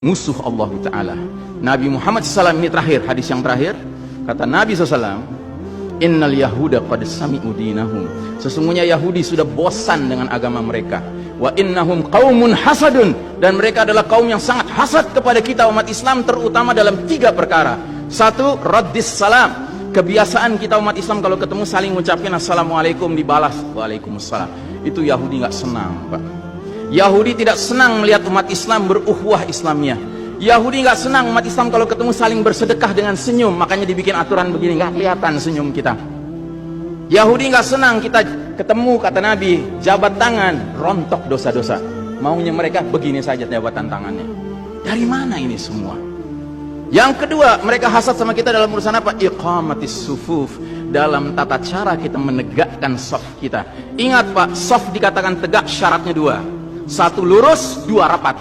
musuh Allah Ta'ala. Nabi Muhammad SAW ini terakhir, hadis yang terakhir, kata Nabi SAW, innal yahuda qad sami'u dinahum, sesungguhnya Yahudi sudah bosan dengan agama mereka, wa innahum qaumun hasadun, dan mereka adalah kaum yang sangat hasad kepada kita umat Islam, terutama dalam 3 perkara. 1, raddis salam, kebiasaan kita umat Islam kalau ketemu saling ngucapin assalamualaikum, dibalas waalaikumsalam. Itu Yahudi nggak senang, Pak. Yahudi tidak senang melihat umat Islam berukhuwah Islamiyah. Yahudi nggak senang umat Islam kalau ketemu saling bersedekah dengan senyum, makanya dibikin aturan begini, nggak kelihatan senyum kita. Yahudi nggak senang kita ketemu, kata Nabi, jabat tangan, rontok dosa-dosa. Maunya mereka begini saja jabatan tangannya. Dari mana ini semua? Yang kedua, mereka hasad sama kita dalam urusan apa? Iqamatis sufuf, dalam tata cara kita menegakkan saf kita. Ingat Pak, saf dikatakan tegak syaratnya 2. 1 lurus, 2 rapat.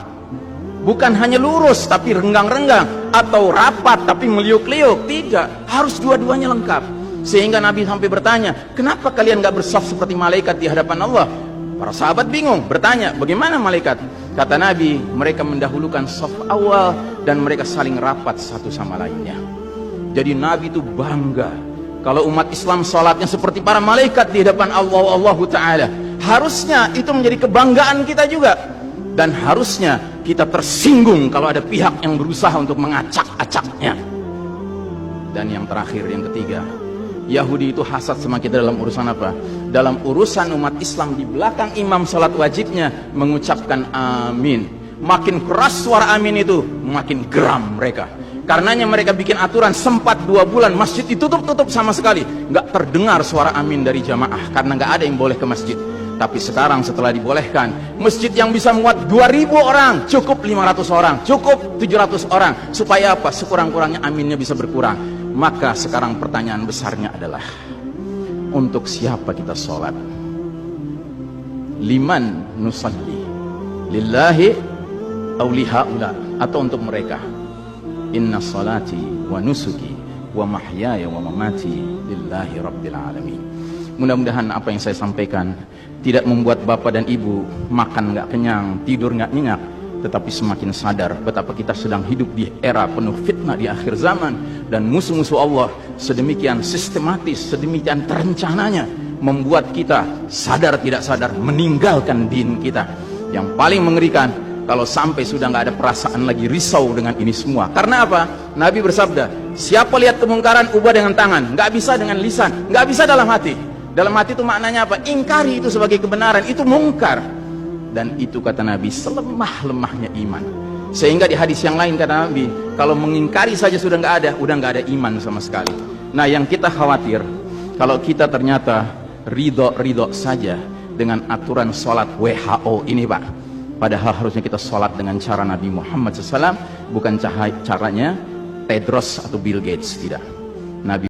Bukan hanya lurus tapi renggang-renggang, atau rapat tapi meliuk-liuk. Tidak, harus dua-duanya lengkap. Sehingga Nabi sampai bertanya, kenapa kalian gak bersaf seperti malaikat di hadapan Allah? Para sahabat bingung, bertanya, bagaimana malaikat? Kata Nabi, mereka mendahulukan saf awal dan mereka saling rapat satu sama lainnya. Jadi Nabi itu bangga kalau umat Islam sholatnya seperti para malaikat di hadapan Allah Ta'ala. Harusnya itu menjadi kebanggaan kita juga. Dan harusnya kita tersinggung kalau ada pihak yang berusaha untuk mengacak-acaknya. Dan yang terakhir, yang ketiga, Yahudi itu hasad sama kita dalam urusan apa? Dalam urusan umat Islam di belakang imam salat wajibnya mengucapkan amin. Makin keras suara amin itu, makin geram mereka. Karenanya mereka bikin aturan, sempat 2 bulan masjid ditutup sama sekali, nggak terdengar suara amin dari jamaah karena nggak ada yang boleh ke masjid. Tapi sekarang setelah dibolehkan, masjid yang bisa muat 2000 orang, cukup 500 orang, cukup 700 orang. Supaya apa? Sekurang-kurangnya aminnya bisa berkurang. Maka sekarang pertanyaan besarnya adalah, untuk siapa kita sholat? Liman nusalli? Lillahi aw lihaula? Atau untuk mereka? Inna salati wa nusuki wa mahyaya wa mamati lillahi rabbil alamin. Mudah-mudahan apa yang saya sampaikan tidak membuat bapak dan ibu makan nggak kenyang, tidur nggak nyenyak, tetapi semakin sadar betapa kita sedang hidup di era penuh fitnah di akhir zaman, dan musuh-musuh Allah sedemikian sistematis, sedemikian terencananya membuat kita sadar tidak sadar meninggalkan din kita. Yang paling mengerikan kalau sampai sudah nggak ada perasaan lagi risau dengan ini semua. Karena apa? Nabi bersabda, siapa lihat kemungkaran ubah dengan tangan, nggak bisa dengan lisan, nggak bisa dalam hati. Dalam hati itu maknanya apa? Ingkari itu sebagai kebenaran, itu mungkar. Dan itu kata Nabi selemah-lemahnya iman. Sehingga di hadis yang lain kata Nabi, kalau mengingkari saja sudah nggak ada, udah nggak ada iman sama sekali. Nah, yang kita khawatir kalau kita ternyata ridho saja dengan aturan sholat WHO ini Pak. Padahal harusnya kita sholat dengan cara Nabi Muhammad SAW, bukan caranya Tedros atau Bill Gates, tidak. Nabi